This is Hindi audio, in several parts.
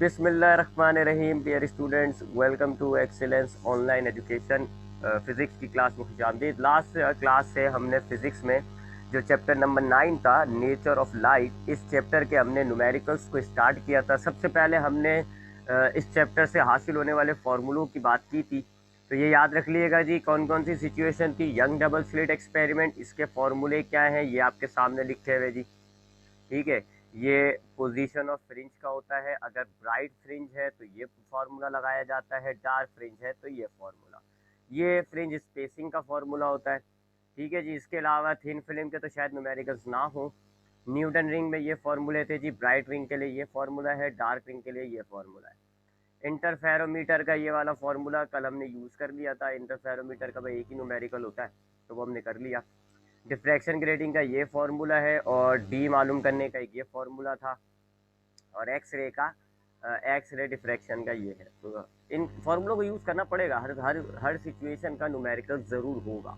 बिस्मिल्लाहिर्रहमानिर्रहीम। Dear students, welcome to excellence online education. Physics की क्लास में खुशामदीद। लास्ट क्लास से हमने फ़िज़िक्स में जो चैप्टर नंबर 9 था, नेचर ऑफ लाइट, इस चैप्टर के हमने न्यूमेरिकल्स को स्टार्ट किया था। सबसे पहले हमने इस चैप्टर से हासिल होने वाले फार्मूलों की बात की थी। तो ये याद रख लीजिएगा जी, कौन कौन सी सिचुएशन थी। यंग डबल स्लिट एक्सपेरिमेंट, इसके फार्मूले क्या हैं ये आपके सामने लिखे हुए जी। ठीक है, ये पोजीशन ऑफ फ्रिंज का होता है। अगर ब्राइट फ्रिंज है तो ये फार्मूला लगाया जाता है, डार्क फ्रिंज है तो ये फार्मूला। ये फ्रिंज स्पेसिंग का फार्मूला होता है। ठीक है जी। इसके अलावा थिन फिल्म के तो शायद न्यूमेरिकल्स ना हो। न्यूटन रिंग में ये फार्मूले थे जी। ब्राइट रिंग के लिए ये फार्मूला है, डार्क रिंग के लिए ये फार्मूला है। इंटरफेरोमीटर का ये वाला फार्मूला कल हमने यूज़ कर लिया था। इंटरफेरोमीटर का भाई एक ही न्यूमेरिकल होता है, तो वो हमने कर लिया। डिफ्रैक्शन ग्रेडिंग का ये फार्मूला है, और डी मालूम करने का एक ये फार्मूला था, और एक्स रे का एक्स रे डिफ्रैक्शन का ये है। तो इन फार्मूलों को यूज़ करना पड़ेगा, हर हर हर सिचुएशन का न्यूमेरिकल ज़रूर होगा।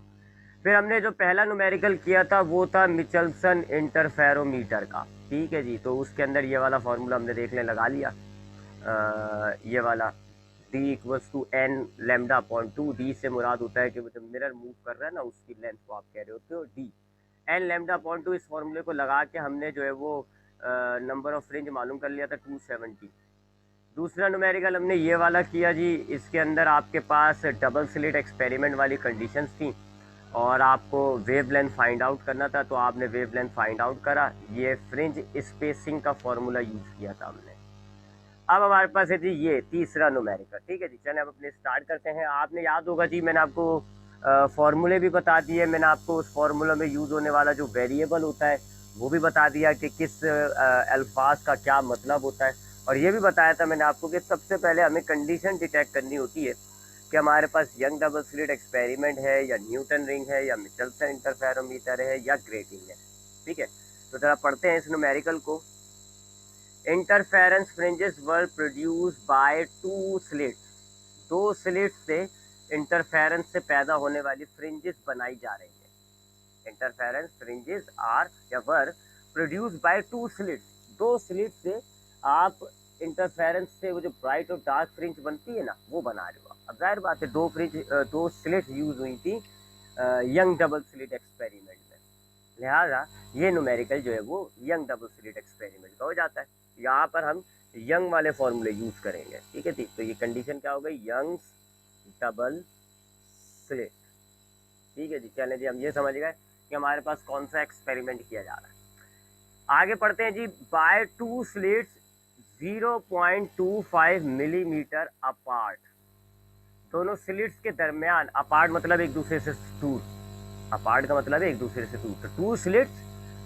फिर हमने जो पहला न्यूमेरिकल किया था वो था मिचेल्सन इंटरफेरोमीटर का। ठीक है जी। तो उसके अंदर ये वाला फार्मूला हमने देखने लगा लिया। ये वाला d equals to n lambda upon two. D से मुराद होता है कि वो जब मिरर मूव कर रहा है ना, उसकी लेंथ को आप कह रहे होते हो d. N lambda upon two, इस फॉर्मूले को लगा के हमने जो है वो नंबर ऑफ फ्रिंज मालूम कर लिया था 270। दूसरा न्यूमेरिकल हमने ये वाला किया जी। इसके अंदर आपके पास डबल स्लिट एक्सपेरिमेंट वाली कंडीशंस थी, और आपको वेवलेंथ फाइंड आउट करना था। तो आपने वेवलेंथ फाइंड आउट करा, ये फ्रिंज स्पेसिंग का फॉर्मूला यूज़ किया था हमने। अब हमारे पास है जी ये तीसरा न्यूमेरिकल। ठीक है जी, चलें अब अपने स्टार्ट करते हैं। आपने याद होगा जी, मैंने आपको फॉर्मूले भी बता दिए। मैंने आपको उस फॉर्मूला में यूज़ होने वाला जो वेरिएबल होता है वो भी बता दिया कि किस अल्फाज का क्या मतलब होता है। और ये भी बताया था मैंने आपको कि सबसे पहले हमें कंडीशन डिटेक्ट करनी होती है कि हमारे पास यंग डबल स्लिट एक्सपेरिमेंट है, या न्यूटन रिंग है, या मिचेल्सन इंटरफेरोमीटर है, या ग्रेटिंग है। ठीक है, तो ज़रा पढ़ते हैं इस न्यूमेरिकल को। Interference fringes were produce by two slits. दो स्लिट्स से इंटरफेरेंस से पैदा होने वाली फ्रिंजेस बनाई जा रही हैं। इंटरफेरेंस फ्रिंजेस आर या वर प्रोड्यूस बाय टू स्लिट्स। दो स्लिट से आप इंटरफेरेंस से वो जो ब्राइट और डार्क फ्रिंज बनती है ना, वो बना रहे हो। अब जाहिर बात है दो स्लिट यूज हुई थी यंग डबल स्लिट एक्सपेरिमेंट में, लिहाजा ये न्यूमेरिकल जो है वो यंग डबल स्लिट एक्सपेरिमेंट का हो जाता है। यहाँ पर हम यंग वाले फॉर्मूले यूज करेंगे। ठीक है जी। तो ये कंडीशन क्या हो गई, यंग डबल स्लिट। ठीक है जी। चलें जी, हम ये समझ गए कि हमारे पास कौन सा एक्सपेरिमेंट किया जा रहा है। आगे पढ़ते हैं जी। By two slits 0.25 millimetre apart. दोनों स्लिट्स के दरमियान, अपार्ट मतलब एक दूसरे से दूर, अपार्ट का मतलब है एक दूसरे से दूर। तो टू स्लिट्स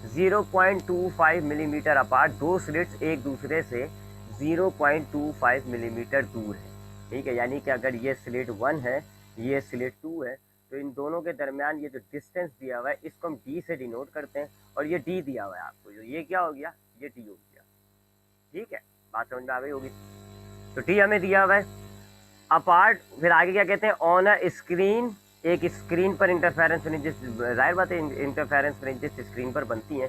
0.25 मिलीमीटर अपार्ट, दो स्लिट्स एक दूसरे से 0.25 मिलीमीटर दूर है। ठीक है, यानी कि अगर ये स्लिट 1 है, ये स्लिट 2 है, तो इन दोनों के दरमियान ये जो डिस्टेंस दिया हुआ है इसको हम डी से डिनोट करते हैं। और ये डी दिया हुआ है आपको, जो ये क्या हो गया, ये डी हो गया। ठीक है, बात समझ में आ गई होगी। तो डी हमें दिया हुआ है अपार्ट। फिर आगे क्या कहते हैं, ऑन अ स्क्रीन। एक स्क्रीन पर इंटरफेरेंस फ्रिंजेस, जाहिर बात है इंटरफेरेंस फ्रिंजेस स्क्रीन पर बनती हैं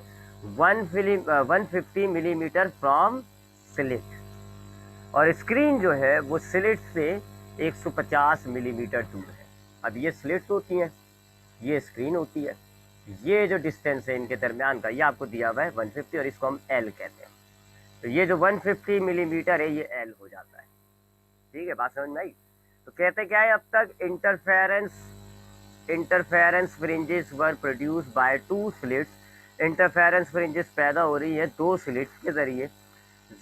150 मिलीमीटर फ्रॉम स्लिट। और स्क्रीन जो है वो स्लिट से 150 मिलीमीटर दूर है। अब ये स्लिट्स होती हैं, ये स्क्रीन होती है। ये जो डिस्टेंस है इनके दरमियान का, ये आपको दिया हुआ है 150, और इसको हम एल कहते हैं। तो ये जो 150 मिलीमीटर है ये एल हो जाता है। ठीक है, बात समझ में आई। तो कहते क्या है अब तक, interference fringes were produce by two slits. Interference fringes पैदा हो रही है दो स्लिट्स के जरिए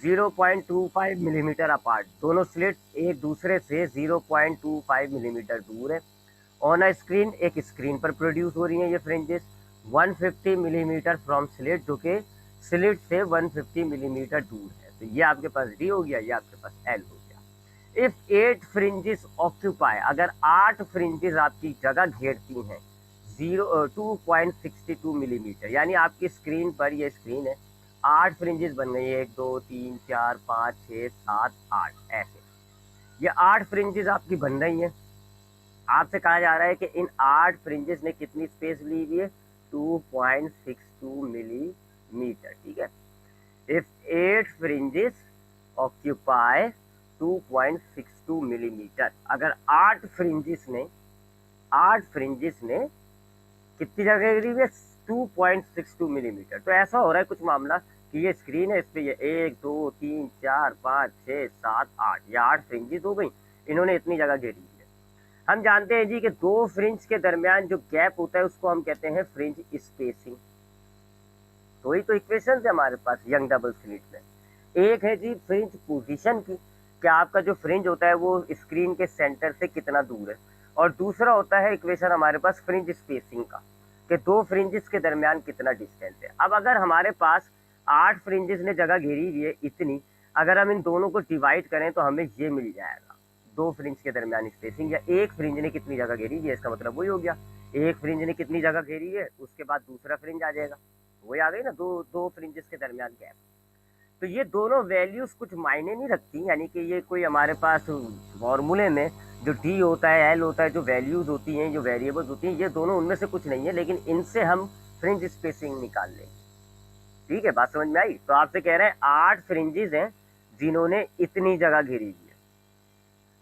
0.25 मिलीमीटर अपार्ट। दोनों स्लिट्स एक दूसरे से 0.25 मिलीमीटर दूर है। ऑन अ स्क्रीन, एक स्क्रीन पर प्रोड्यूस हो रही है ये फ्रिंजेस 150 मिलीमीटर फ्रॉम स्लिट, जो कि स्लिट से 150 मिलीमीटर दूर है। तो ये आपके पास डी हो गया, ये आपके पास एल हो गया। इफ 8 फ्रिंजेस ऑक्यूपाई, अगर 8 फ्रिंजेस आपकी जगह घेरती हैं 2.62 मिलीमीटर, यानी आपकी स्क्रीन पर, ये स्क्रीन है, 8 फ्रिंजेस बन गई है, 1 2 3 4 5 6 7 8, ऐसे ये 8 फ्रिंजेस आपकी बन रही हैं। आपसे कहा जा रहा है कि इन 8 फ्रिंजेस ने कितनी स्पेस ली हुई है, 2.62 मिलीमीटर। ठीक है, इफ 8 फ्रिंजेस ऑक्यूपाई 2.62 मिलीमीटर। अगर 8 फ्रिंजिस ने कितनी जगह घेरी हुई है? 2.62 मिलीमीटर। तो ऐसा हो रहा है कुछ मामला कि ये स्क्रीन है, इस पे ये 1 2 3 4 5 6 7 8, ये 8 फ्रिंजिस हो गई, इन्होंने इतनी जगह घेरी है। हम जानते हैं जी कि दो फ्रिंज के दरमियान जो गैप होता है उसको हम कहते हैं फ्रिंज स्पेसिंग। तो ही तो इक्वेशन है हमारे पास यंग डबल स्लिट में। एक है जी फ्रिंज पोजीशन की, कि आपका जो फ्रिंज होता है वो स्क्रीन के सेंटर से कितना दूर है, और दूसरा होता है इक्वेशन हमारे पास फ्रिंज स्पेसिंग का, कि दो फ्रिंजेस के दरमियान कितना डिस्टेंस है। अब अगर हमारे पास 8 फ्रिंजेस ने जगह घेरी हुई है इतनी, अगर हम इन दोनों को डिवाइड करें तो हमें ये मिल जाएगा, दो फ्रिंज के दरमियान स्पेसिंग, या एक फ्रिंज ने कितनी जगह घेरी है, इसका मतलब वही हो गया, एक फ्रिंज ने कितनी जगह घेरी है उसके बाद दूसरा फ्रिंज आ जाएगा, वही आ गई ना, दो दो फ्रिंजेस के दरमियान गैप। तो ये दोनों वैल्यूज कुछ मायने नहीं रखती, यानी कि ये कोई हमारे पास फॉर्मूले में जो डी होता है, एल होता है, जो वैल्यूज होती हैं, जो वेरिएबल्स होती हैं, ये दोनों उनमें से कुछ नहीं है, लेकिन इनसे हम फ्रिंज स्पेसिंग निकाल लेंगे। ठीक है, बात समझ में आई? तो आपसे कह रहे हैं 8 फ्रिंजेस हैं जिन्होंने इतनी जगह घेरी हुई है।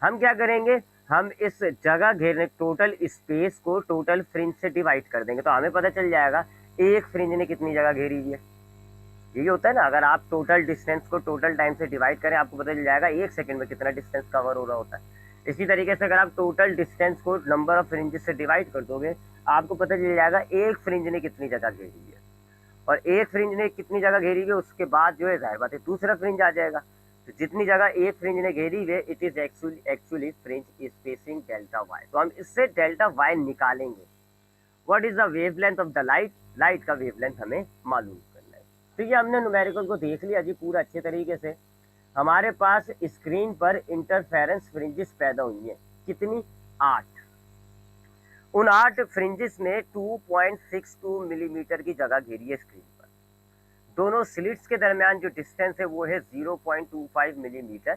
हम क्या करेंगे, हम इस जगह घेरने टोटल स्पेस को टोटल फ्रिंज से डिवाइड कर देंगे, तो हमें पता चल जाएगा एक फ्रिंज ने कितनी जगह घेरी हुई है। यही होता है ना, अगर आप टोटल डिस्टेंस को टोटल टाइम से डिवाइड करें आपको पता चल जाएगा एक सेकंड में कितना डिस्टेंस कवर हो रहा होता है। इसी तरीके से अगर आप टोटल डिस्टेंस को नंबर ऑफ फ्रिंजेस से डिवाइड कर दोगे आपको पता चल जाएगा एक फ्रिंज ने कितनी जगह घेरी हुई है, और एक फ्रिंज ने कितनी जगह घेरी हुई है उसके बाद जो है जाहिर बात है दूसरा फ्रिंज आ जाएगा। तो जितनी जगह एक फ्रिंज ने घेरी हुई है it is actually fringe spacing delta y. तो हम इससे डेल्टा वाई निकालेंगे। What is the wavelength of the light? Light का वेवलेंथ हमें मालूम करना है। तो ये हमने न्यूमेरिकल को देख लिया जी पूरा अच्छे तरीके से। हमारे पास स्क्रीन पर इंटरफेरेंस फ्रिंजेस पैदा हुई है, कितनी? 8। उन 8 फ्रिंजेस ने 2.62 मिलीमीटर की जगह घेरी है स्क्रीन पर। दोनों स्लिट्स के दरमियान जो डिस्टेंस है वो है 0.25 मिलीमीटर।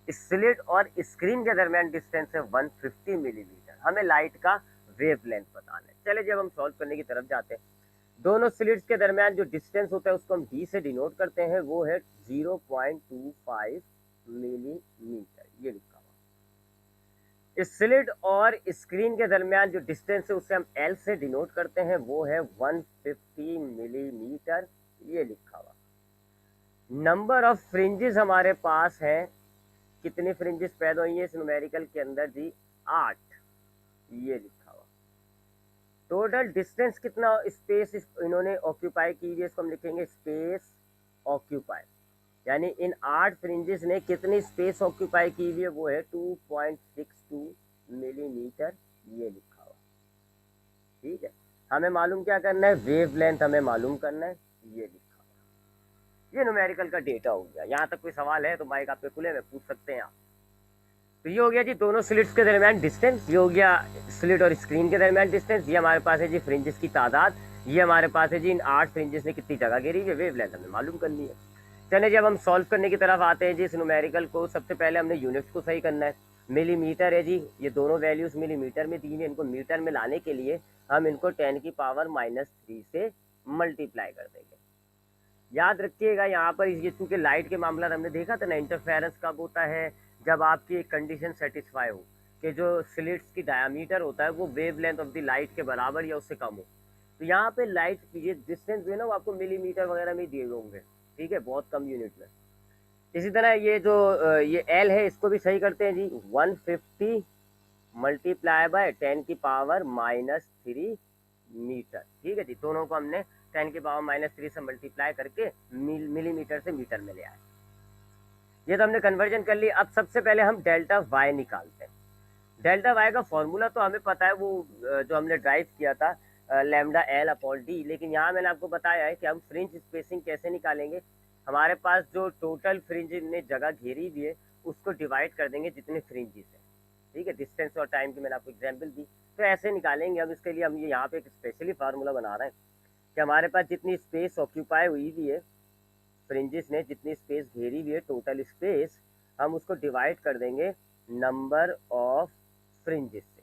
स्लिट और स्क्रीन के दरमियान डिस्टेंस है 150 मिलीमीटर। हमें लाइट का वेवलेंथ बताना है। चले जब हम सॉल्व करने की तरफ जाते हैं, दोनों स्लिट्स के दरमियान जो डिस्टेंस होता है उसको हम d से डिनोट करते हैं, वो है 0.25 मिलीमीटर, ये लिखा हुआ। स्लिट और स्क्रीन के दरमियान जो डिस्टेंस है उसे हम l से डिनोट करते हैं, वो है 150 मिलीमीटर, ये लिखा हुआ। नंबर ऑफ फ्रिंजेस हमारे पास है, कितने फ्रिंजेस पैदा हुई है इस न्यूमेरिकल के अंदर जी? 8, ये लिखा हुआ। टोटल डिस्टेंस कितना स्पेस इन्होंने ऑक्यूपाई की है, इसको हम लिखेंगे स्पेस ऑक्यूपाई, यानी इन 8 फ्रिंजेस ने कितनी स्पेस ऑक्यूपाई की हुई है, वो है 2.62 मिलीमीटर, ये लिखा हुआ। ठीक है, हमें मालूम क्या करना है? वेवलेंथ हमें मालूम करना है, ये लिखा हुआ। ये न्यूमेरिकल का डेटा हो गया। यहाँ तक कोई सवाल है तो माइक आपके खुले में पूछ सकते हैं आप। तो ये हो गया जी दोनों स्लिट्स के दरमियान डिस्टेंस, ये हो गया स्लिट और स्क्रीन के दरमियान डिस्टेंस। ये हमारे पास है जी फ्रिंजेस की तादाद, ये हमारे पास है जी इन 8 फ्रिंजेस ने कितनी जगह घेरी है, वेवलेंथ हमें मालूम करनी है। चलिए जब हम सॉल्व करने की तरफ आते हैं जी इस न्यूमेरिकल को, सबसे पहले हमने यूनिट्स को सही करना है। मिलीमीटर है जी, ये दोनों वैल्यूज मिलीमीटर में दी है, इनको मीटर में लाने के लिए हम इनको 10 की पावर -3 से मल्टीप्लाई कर देंगे। याद रखिएगा यहाँ पर ये चूंकि लाइट के मामला हमने देखा था ना, इंटरफेरेंस कब होता है? जब आपकी एक कंडीशन सेटिस्फाई हो कि जो स्लिट्स की डायमीटर होता है वो वेवलेंथ ऑफ द लाइट के बराबर या उससे कम हो। तो यहाँ पे लाइट ये डिस्टेंस जो है ना वो आपको मिलीमीटर वगैरह में दिए होंगे, ठीक है, बहुत कम यूनिट में। इसी तरह ये जो ये एल है इसको भी सही करते हैं जी, 150 मल्टीप्लाई बाय 10 की पावर -3 मीटर। ठीक है जी, दोनों को हमने 10 की पावर -3 से मल्टीप्लाई करके मिलीमीटर से मीटर में ले आए। ये तो हमने कन्वर्जन कर ली। अब सबसे पहले हम डेल्टा वाई निकालते हैं। डेल्टा वाई का फॉर्मूला तो हमें पता है, वो जो हमने ड्राइव किया था लैम्डा एल अपॉन डी। लेकिन यहाँ मैंने आपको बताया है कि हम फ्रिंज स्पेसिंग कैसे निकालेंगे। हमारे पास जो टोटल फ्रिंज ने जगह घेरी हुई है उसको डिवाइड कर देंगे जितने फ्रिंजेस हैं। ठीक है, डिस्टेंस और टाइम की मैंने आपको एग्जाम्पल दी, तो ऐसे निकालेंगे। अब इसके लिए हम ये यहाँ पे एक स्पेशली फार्मूला बना रहे हैं कि हमारे पास जितनी स्पेस ऑक्यूपाई हुई हुई है फ्रिंजेस ने, जितनी स्पेस घेरी हुई है टोटल स्पेस, हम उसको डिवाइड कर देंगे नंबर ऑफ फ्रिंजेस से।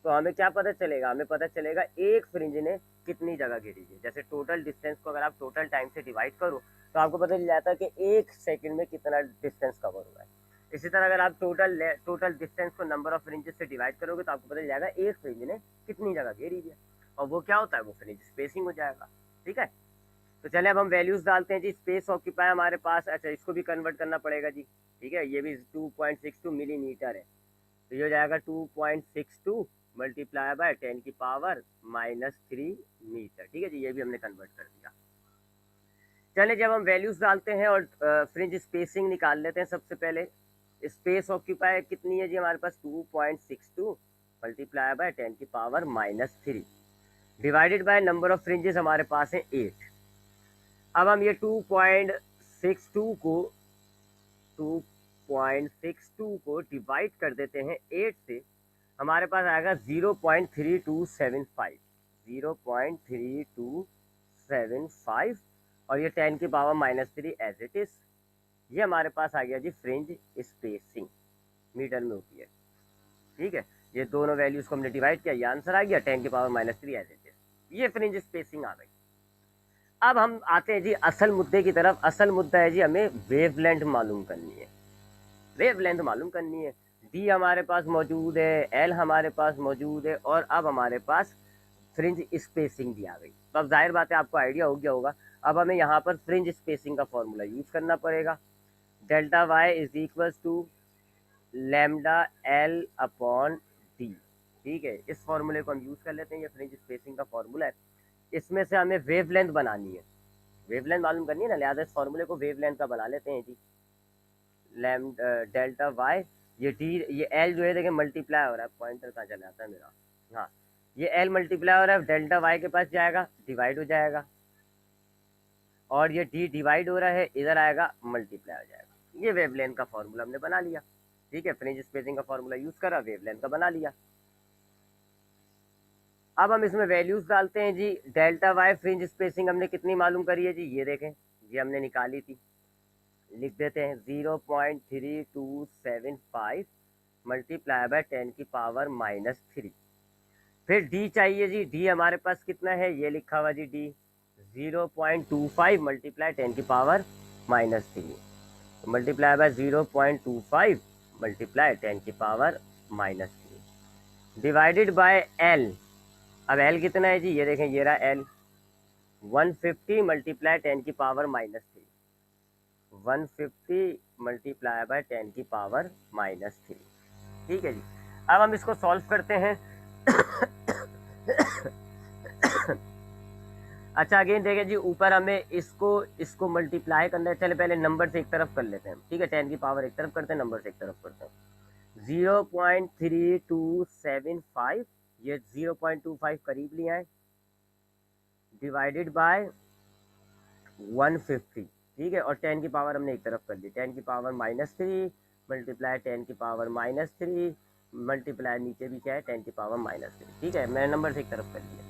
तो हमें क्या पता चलेगा, हमें पता चलेगा एक फ्रिंज ने कितनी जगह घेरी है। जैसे टोटल डिस्टेंस को अगर आप टोटल टाइम से डिवाइड करो तो आपको पता चल जाता है कि एक सेकंड में कितना डिस्टेंस कवर हुआ है। इसी तरह अगर आप टोटल डिस्टेंस को नंबर ऑफ फ्रिंजेस से डिवाइड करोगे तो आपको पता चल जाएगा एक फ्रिंज ने कितनी जगह घेरी है, और वो क्या होता है, वो फ्रिंज स्पेसिंग हो जाएगा। ठीक है, तो चले अब हम वैल्यूज डालते हैं जी। स्पेस ऑक्यूपाई हमारे पास, अच्छा इसको भी कन्वर्ट करना पड़ेगा जी। ठीक है, ये भी 2.62 मिलीमीटर है, तो ये हो जाएगा 2.62 मल्टीप्लाई बाय 10 की पावर -3 मीटर। ठीक है जी, ये भी हमने कन्वर्ट कर दिया। चले जब हम वैल्यूज डालते हैं और फ्रिंज स्पेसिंग निकाल लेते हैं। सबसे पहले स्पेस ऑक्यूपाई कितनी है जी हमारे पास, 2.62 मल्टीप्लाई बाय 10 की power -3 divided by number of fringes हमारे पास है 8। अब हम ये 2.62 को डिवाइड कर देते हैं 8 से, हमारे पास आएगा 0.3275 0.3275 और ये 10 की पावर -3 एज इट इज। ये हमारे पास आ गया जी फ्रिंज स्पेसिंग, मीटर में होती है। ठीक है, ये दोनों वैल्यूज को हमने डिवाइड किया, ये आंसर आ गया 10 की पावर -3 एज इट इज। ये फ्रिंज स्पेसिंग आ गई। अब हम आते हैं जी असल मुद्दे की तरफ। असल मुद्दा है जी हमें वेवलेंथ मालूम करनी है। वेवलेंथ मालूम करनी है। डी हमारे पास मौजूद है, एल हमारे पास मौजूद है, और अब हमारे पास फ्रिंज स्पेसिंग भी आ गई। तो अब जाहिर बात है आपको आइडिया हो गया होगा। अब हमें यहाँ पर फ्रिंज स्पेसिंग का फॉर्मूला यूज करना पड़ेगा। Delta y is equal to lambda l upon d. ठीक है, इस फॉर्मूले को हम यूज कर लेते हैं। ये फ्रिंज स्पेसिंग का फॉर्मूला है। इसमें से हमें वेवलेंथ बनानी है, वेवलेंथ मालूम करनी है ना, लिहाजा इस फॉर्मूले को वेवलेंथ का बना लेते हैं जी। डेल्टा वाई, ये डी, ये एल जो है देखिए मल्टीप्लाई हो रहा है, पॉइंटर कहाँ चला जाता है मेरा, हाँ ये एल मल्टीप्लाई हो रहा है, डेल्टा वाई के पास जाएगा डिवाइड हो जाएगा, और ये डी डिवाइड हो रहा है इधर आएगा मल्टीप्लाई हो जाएगा। ये वेवलेंथ का फॉर्मूला हमने बना लिया। ठीक है, फ्रिंज स्पेसिंग का फॉर्मूला यूज करा, वेवलेंथ का बना लिया। अब हम इसमें वैल्यूज डालते हैं जी। डेल्टा वाई फ्रिंज स्पेसिंग हमने कितनी मालूम करी है जी, ये देखें, ये हमने निकाली थी। लिख देते हैं 0.3275 मल्टीप्लाई बाय 10 की पावर -3। फिर डी चाहिए जी। डी हमारे पास कितना है, ये लिखा हुआ जी, डी 0.25 मल्टीप्लाई 10 की पावर -3 मल्टीप्लाई बाय 0.25 मल्टीप्लाई 10 की पावर -3 डिवाइडेड बाय एल। अब एल कितना है जी, ये देखें, ये रहा एल 150 मल्टीप्लाई 10 की पावर -3 150 मल्टीप्लाई बाय 10 की पावर -3। ठीक है जी, अब हम इसको सॉल्व करते हैं। अच्छा अगेन देखें जी, ऊपर हमें इसको मल्टीप्लाई करना है। चले पहले नंबर से एक तरफ कर लेते हैं। ठीक है, 10 की पावर एक तरफ करते हैं, नंबर से एक तरफ करते हैं। 0.3275, ये 0.25 करीब लिया है, डिवाइडेड बाय 150। ठीक है, और 10 की पावर हमने एक तरफ कर दी, 10 की पावर -3 मल्टीप्लाई 10 की पावर -3 मल्टीप्लाई नीचे भी क्या है 10 की पावर -3। ठीक है, मैंने नंबर से एक तरफ कर दिया।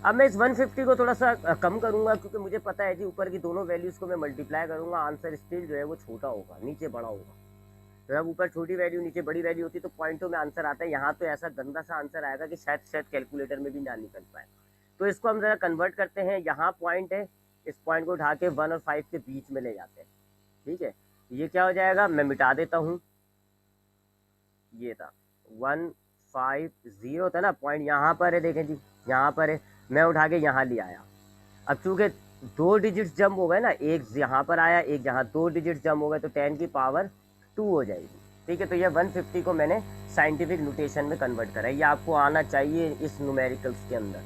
अब मैं इस 150 को थोड़ा सा कम करूंगा, क्योंकि मुझे पता है जी ऊपर की दोनों वैल्यूज को मैं मल्टीप्लाई करूंगा, आंसर स्टिल जो है वो छोटा होगा, नीचे बड़ा होगा। तो जब ऊपर छोटी वैल्यू नीचे बड़ी वैल्यू होती है तो पॉइंटों में आंसर आता है। यहाँ तो ऐसा गंदा सा आंसर आएगा कि शायद कैलकुलेटर में भी ना निकल पाए। तो इसको हम जरा कन्वर्ट करते हैं। यहाँ पॉइंट है, इस पॉइंट को उठा के 1 और 5 के बीच में ले जाते हैं। ठीक है, ये क्या हो जाएगा, मैं मिटा देता हूँ, ये था 150 था ना, पॉइंट यहाँ पर है, देखें जी यहाँ पर है, मैं उठा के यहाँ ले आया। अब चूंकि 2 डिजिट्स जंप हो गए ना, एक यहाँ पर आया एक यहाँ, 2 डिजिट्स जंप हो गए तो 10 की पावर 2 हो जाएगी। ठीक है, तो ये 150 को मैंने साइंटिफिक नोटेशन में कन्वर्ट करा है। ये आपको आना चाहिए इस न्यूमेरिकल्स के अंदर।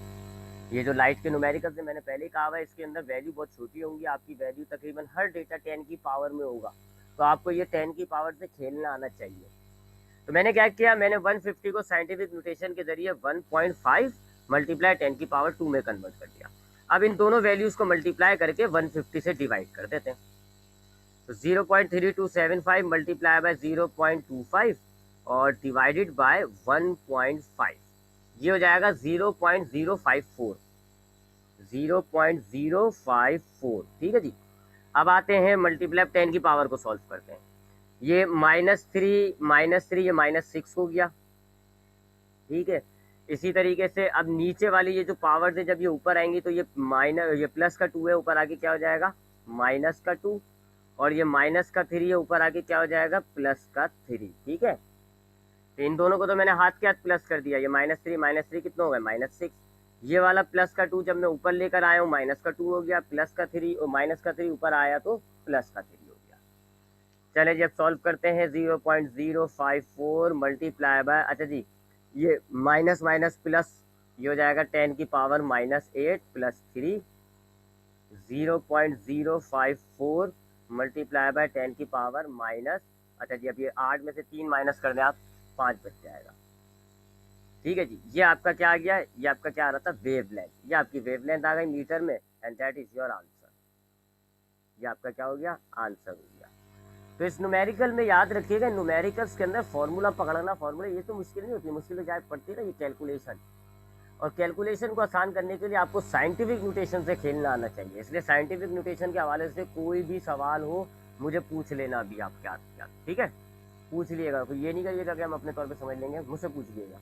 ये जो लाइट के न्यूमेरिकल्स है, मैंने पहले ही कहा हुआ है, इसके अंदर वैल्यू बहुत छोटी होंगी। आपकी वैल्यू तकरीबन हर डेटा 10 की पावर में होगा, तो आपको ये 10 की पावर से खेलना आना चाहिए। तो मैंने क्या किया, मैंने 150 को साइंटिफिक नोटेशन के जरिए 1.5 मल्टीप्लाई 10 की पावर 2 में कन्वर्ट कर दिया। अब इन दोनों वैल्यूज को मल्टीप्लाई करके 150 से डिवाइड कर देते हैं। तो 0.3275 मल्टीप्लाई बाय 0.25 और डिवाइडेड बाय 1.5, ये हो जाएगा 0.054 0.054। ठीक है जी, अब आते हैं मल्टीप्लाई 10 की पावर को सॉल्व करते हैं। ये -3 ये -6 हो गया। ठीक है, इसी तरीके से अब नीचे वाली ये जो पावर्स है जब ये ऊपर आएंगी तो ये माइनस, ये प्लस का 2 है, ऊपर आके क्या हो जाएगा माइनस का 2, और ये माइनस का 3 है, ऊपर आके क्या हो जाएगा प्लस का 3। ठीक है, तो इन दोनों को तो मैंने हाथ के हाथ प्लस कर दिया, ये माइनस थ्री कितना हो गया -6। ये वाला प्लस का 2 जब मैं ऊपर लेकर आया हूँ माइनस का 2 हो गया, प्लस का 3 और माइनस का 3 ऊपर आया तो प्लस का 3 हो गया। चले जी अब सॉल्व करते हैं। 0.054 मल्टीप्लाई बाय, अच्छा जी ये माइनस माइनस प्लस, ये हो जाएगा 10 की पावर -8 प्लस 3। 0.054 मल्टीप्लाई बाय 10 की पावर माइनस, अच्छा जी अब ये 8 में से 3 माइनस कर दें आप, 5 बच जाएगा। ठीक है जी, ये आपका क्या आ गया, ये आपका क्या आ रहा था वेवलेंथ, ये आपकी वेवलेंथ आ गई मीटर में, and that is your answer. ये आपका क्या हो गया आंसर हो गया। तो इस न्यूमेरिकल में याद रखिएगा, न्यूमेरिकल्स के अंदर फॉर्मूला पकड़ना, फॉर्मूला ये तो मुश्किल नहीं होती, मुश्किल तो क्या पड़ती है ना ये कैलकुलेशन, और कैलकुलेशन को आसान करने के लिए आपको साइंटिफिक न्यूटेशन से खेलना आना चाहिए। इसलिए साइंटिफिक न्यूटेशन के हवाले से कोई भी सवाल हो मुझे पूछ लेना अभी आप क्या, ठीक है पूछ लिएगा, तो ये नहीं करिएगा कि हम अपने तौर पे समझ लेंगे, मुझसे पूछ लिएगा।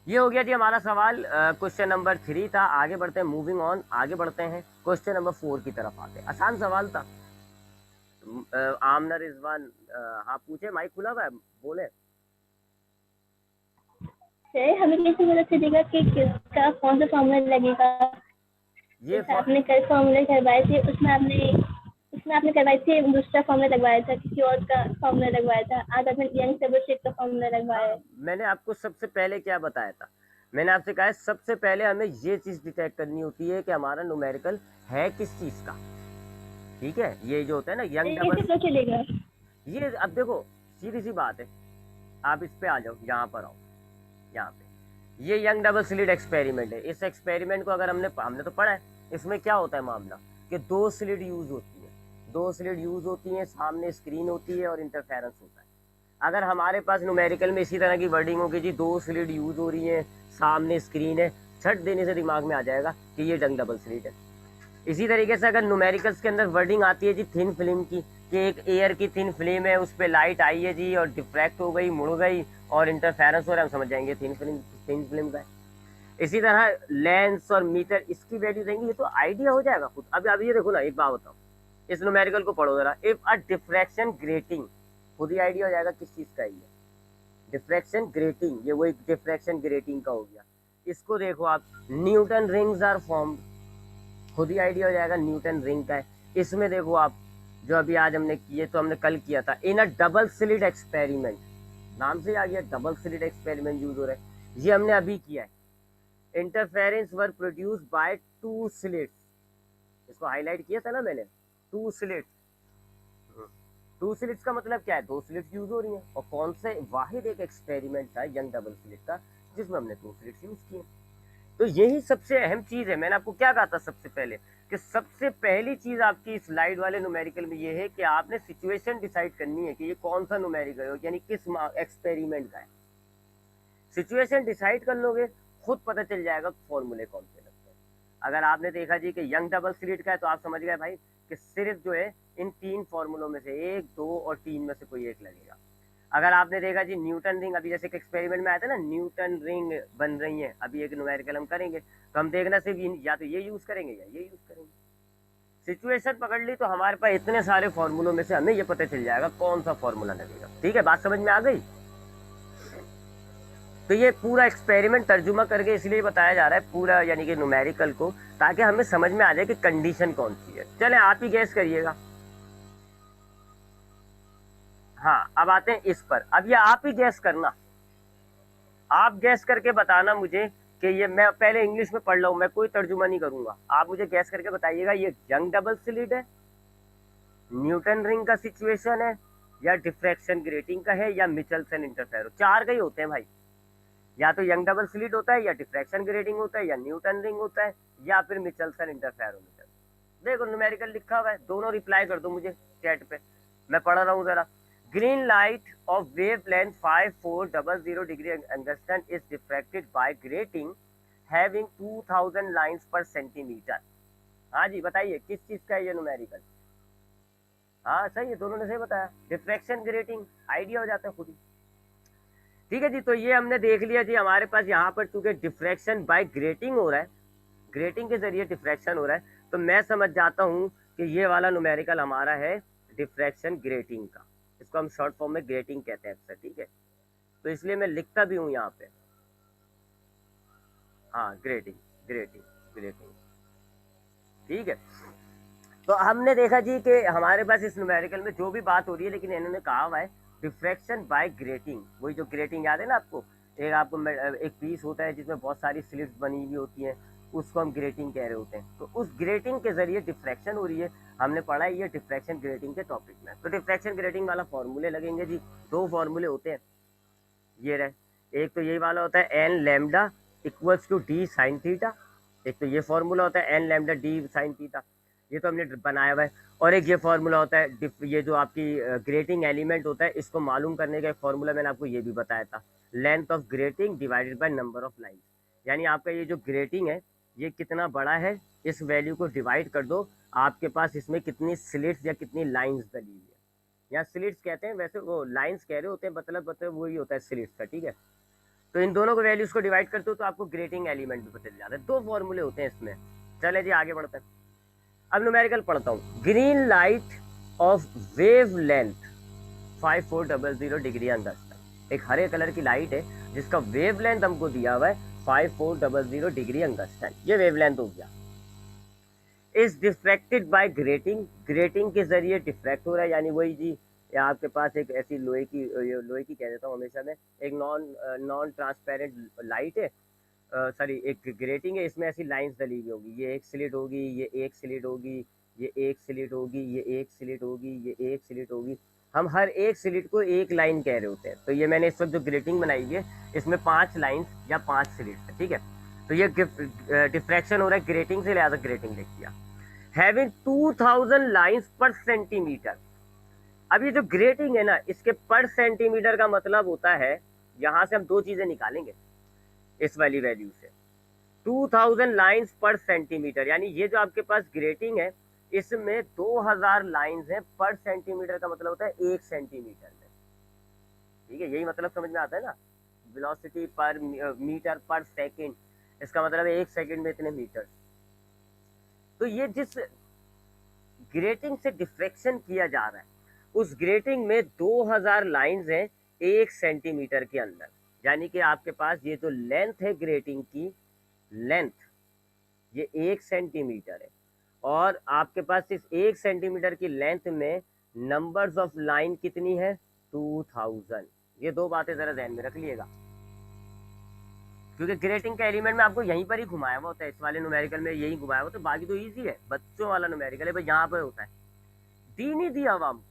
ये हो गया जी हमारा सवाल, क्वेश्चन नंबर 3 था। आगे बढ़ते हैं, मूविंग ऑन, आगे बढ़ते हैं क्वेश्चन नंबर 4 की तरफ आते हैं। आसान सवाल था। आमना रिजवान, हाँ पूछे, माइक खुला हुआ है, बोले। सर हमें कैसे पता चलेगा कि किसका कौन सा फॉर्मूला लगेगा? ये आपने कल फॉर्मूला करवाए थे, उसमें आपने करवाए थे दूसरा फॉर्मूला लगवाया था, किसी और का फॉर्मूला लगवाया था। आज आपने यंग डबल स्लिट का फॉर्मूला लगवाया है। मैंने आपको सबसे पहले क्या बताया था, मैंने आपसे कहा है सबसे पहले हमें ये चीज डिटेक्ट करनी होती है कि हमारा न्यूमेरिकल है किस चीज का। ठीक है, ये जो होता है ना यंग कैसे डबल, पता चलेगा? ये अब देखो सीधी सी बात है, आप इस पे आ जाओ, यहाँ पर आओ, यहाँ पे ये यंग डबल स्लिट एक्सपेरिमेंट है। इस एक्सपेरिमेंट को अगर हमने तो पढ़ा है, इसमें क्या होता है मामला कि 2 स्लिट यूज होती है, 2 स्लिट यूज होती है, सामने स्क्रीन होती है और इंटरफेरेंस होता है। अगर हमारे पास न्यूमेरिकल में इसी तरह की वर्डिंग होगी जी 2 स्लिट यूज हो रही है, सामने स्क्रीन है, छट देने से दिमाग में आ जाएगा कि ये यंग डबल स्लिट है। इसी तरीके से अगर न्यूमेरिकल्स के अंदर वर्डिंग आती है जी थिन फिल्म की, कि एक एयर की थिन फिल्म है, उस पर लाइट आई है जी और डिफ्रैक्ट हो गई, मुड़ गई और इंटरफेरेंस हो रहा है, हम समझ जाएंगे थिन फिल्म का है। इसी तरह लेंस और मीटर, इसकी वैल्यू देंगे, ये तो आइडिया हो जाएगा खुद। अब ये देखो ना, एक बात बताओ, इस न्यूमेरिकल को पढ़ो जरा, इफ अ डिफ्रैक्शन ग्रेटिंग, खुद ही आइडिया हो जाएगा किस चीज का है ये डिफ्रैक्शन ग्रेटिंग, ये वही डिफ्रैक्शन ग्रेटिंग का हो गया। इसको देखो आप, न्यूटन रिंग्स आर फॉर्म्ड, खुद ही आइडिया हो जाएगा न्यूटन रिंग का है। इसमें देखो आप, जो अभी आज हमने किए, तो हमने कल किया था, इन अ डबल स्लिट एक्सपेरिमेंट, नाम से आ गया डबल स्लिट एक्सपेरिमेंट यूज हो रहा है, ये हमने अभी किया है। Interference were produce by 2 slits, इसको हाईलाइट किया था ना मैंने, 2 स्लिट्स। 2 स्लिट्स का मतलब क्या है, 2 स्लिट्स यूज हो रही हैं, और कौन से वाहिद एक एक्सपेरिमेंट था यंग डबल स्लिट का जिसमें हमने 2 स्लिट्स यूज किए। तो यही सबसे अहम चीज है। मैंने आपको क्या कहा था सबसे पहले, कि सबसे पहली चीज आपकी स्लाइड वाले न्यूमेरिकल में ये है कि आपने सिचुएशन डिसाइड करनी है कि ये कौन सा न्यूमेरिकल है, यानी किस एक्सपेरिमेंट का है। सिचुएशन डिसाइड कर लोगे, खुद पता चल जाएगा फॉर्मूले कौन से लगते हैं। अगर आपने देखा जी कि यंग डबल स्लिट का है, तो आप समझ गए भाई कि सिर्फ जो है इन 3 फॉर्मूलों में से 1, 2 और 3 में से कोई एक लगेगा। अगर आपने देखा जी न्यूटन रिंग, अभी जैसे एक एक्सपेरिमेंट में आया था ना, न्यूटन रिंग बन रही है, अभी एक न्यूमेरिकल हम करेंगे, तो हम देखना सिर्फ या तो ये यूज करेंगे या ये यूज करेंगे। सिचुएशन पकड़ ली तो हमारे पास इतने सारे फॉर्मूलों में से हमें ये पता चल जाएगा कौन सा फॉर्मूला लगेगा। ठीक है, बात समझ में आ गई। तो ये पूरा एक्सपेरिमेंट तर्जुमा करके इसलिए बताया जा रहा है पूरा, यानी कि न्यूमेरिकल को, ताकि हमें समझ में आ जाए कि कंडीशन कौन सी है। चले आप ही गैस करिएगा। हाँ अब आते हैं इस पर, अब ये आप ही गैस करना, आप गैस करके बताना मुझे कि ये, मैं पहले इंग्लिश में पढ़ रहा हूँ, मैं कोई तर्जुमा नहीं करूंगा, आप मुझे गैस करके बताइएगा ये यंग डबल स्लिट है, न्यूटन रिंग का सिचुएशन है, या डिफ्रैक्शन ग्रेटिंग का है, या मिचेल्सन इंटरफेरो। 4 का ही होते हैं भाई, या तो यंग डबल स्लिट होता है, या डिफ्रैक्शन ग्रेटिंग होता है, या न्यूटन रिंग होता है, या फिर मिचेल्सन इंटरफेरोमीटर। देखो न्यूमेरिकल लिखा हुआ है, दोनों रिप्लाई कर दो मुझे चैट पे, मैं पढ़ रहा हूँ जरा। Green light of wavelength 5400 degree angstrom is diffracted by grating having 2000 lines per centimetre. हाँ जी बताइए किस चीज का है ये न्यूमेरिकल। हाँ सही है, दोनों ने सही बताया, डिफ्रैक्शन ग्रेटिंग, आइडिया हो जाता है खुद ही। ठीक है जी। तो ये हमने देख लिया जी, हमारे पास यहाँ पर चूंकि डिफ्रैक्शन बाय ग्रेटिंग हो रहा है, ग्रेटिंग के जरिए डिफ्रैक्शन हो रहा है, तो मैं समझ जाता हूँ कि ये वाला न्यूमेरिकल हमारा है डिफ्रैक्शन ग्रेटिंग का। इसको हम शॉर्ट फॉर्म में ग्रेटिंग कहते हैं अक्सर, ठीक है। तो इसलिए मैं लिखता भी हूँ यहाँ पे, हाँ ग्रेटिंग, ग्रेटिंग, ग्रेटिंग, ठीक है। तो हमने देखा जी कि हमारे पास इस न्यूमेरिकल में जो भी बात हो रही है, लेकिन इन्होंने कहा हुआ है डिफ्रैक्शन बाय ग्रेटिंग। वही जो ग्रेटिंग याद है ना आपको, एक पीस होता है जिसमें बहुत सारी स्लिट्स बनी हुई होती हैं, उसको हम ग्रेटिंग कह रहे होते हैं। तो उस ग्रेटिंग के जरिए डिफ्रैक्शन हो रही है, हमने पढ़ा है ये डिफ्रैक्शन ग्रेटिंग के टॉपिक में। तो डिफ्रैक्शन ग्रेटिंग वाला फॉर्मूले लगेंगे जी, दो फॉर्मूले होते हैं, ये रहे। एक तो यही वाला होता है n lambda equals to d sine theta, एक तो ये फॉर्मूला होता है n lambda d sine theta, ये तो हमने बनाया हुआ है। और एक ये फॉर्मूला होता है ये जो आपकी ग्रेटिंग एलिमेंट होता है, इसको मालूम करने का एक फॉर्मूला मैंने आपको ये भी बताया था, length of grating divided by number of line. यानी आपका ये जो ग्रेटिंग है ये कितना बड़ा है, इस वैल्यू को डिवाइड कर दो, आपके पास इसमें कितनी स्लिट्स या कितनी लाइन्स डली हुई है। यहाँ स्लिट्स कहते हैं, वैसे वो लाइन्स कह रहे होते हैं, मतलब वही होता है स्लिट्स का, ठीक है। तो इन दोनों को वैल्यूज को डिवाइड करते हो तो आपको ग्रेटिंग एलिमेंट भी पता चल जाता है। दो फॉर्मूले होते हैं इसमें। चले जी आगे बढ़ते हैं। अब न्यूमेरिकल पढ़ता हूँ। Green light of wavelength 5400 degree angstrom. एक हरे कलर की लाइट है जिसका वेव लेंथ हमको दिया हुआ है 5400 डिग्री अंगस्टन, ये वेव लेंथ हो गया। Is diffracted by grating, grating के जरिए डिफ्रैक्ट हो रहा है। यानी वही जी, आपके पास एक ऐसी लोहे की कह देता हूँ हमेशा मैं, एक नॉन ट्रांसपेरेंट लाइट है, सॉरी एक ग्रेटिंग है, इसमें ऐसी लाइंस डली हुई होगी, ये एक स्लिट होगी, ये एक स्लिट होगी, ये एक स्लिट होगी, ये एक स्लिट होगी, ये एक स्लिट होगी। हम हर एक स्लिट को एक लाइन कह रहे होते हैं। तो ये मैंने इस वक्त जो ग्रेटिंग बनाई हुई है इसमें 5 लाइंस या 5 स्लिट्स है, ठीक है। तो ये डिफ्रैक्शन हो रहा है ग्रेटिंग से, लिहाजा ग्रेटिंग लिख दिया। Having 2000 lines per centimetre. अब ये जो ग्रेटिंग है ना, इसके पर सेंटीमीटर का मतलब होता है, यहां से हम दो चीजें निकालेंगे इस वाली वैल्यू से, 2000 लाइंस पर सेंटीमीटर। यानी ये जो आपके पास ग्रेटिंग है इसमें 2000 लाइंस है पर सेंटीमीटर, का मतलब होता है 1 सेंटीमीटर में, ठीक है। यही मतलब समझ में आता है ना, वेलोसिटी पर मीटर पर सेकंड, इसका मतलब है 1 सेकंड में इतने मीटर। तो ये जिस ग्रेटिंग से डिफ्रेक्शन किया जा रहा है उस ग्रेटिंग में 2000 लाइंस हैं 1 सेंटीमीटर के अंदर। यानी कि आपके पास ये जो लेंथ है ग्रेटिंग की लेंथ, ये 1 सेंटीमीटर है, और आपके पास इस 1 सेंटीमीटर की लेंथ में नंबर्स ऑफ लाइन कितनी है, 2000। ये दो बातें जरा ध्यान में रख लिएगा, क्योंकि ग्रेटिंग का एलिमेंट में आपको यहीं पर ही घुमाया हुआ होता है, इस वाले न्यूमेरिकल में यही घुमाया हुआ, तो बाकी तो इजी है, बच्चों वाला न्यूमेरिकल है भाई, यहाँ पर होता है। डी नहीं दिया हुआ हमको,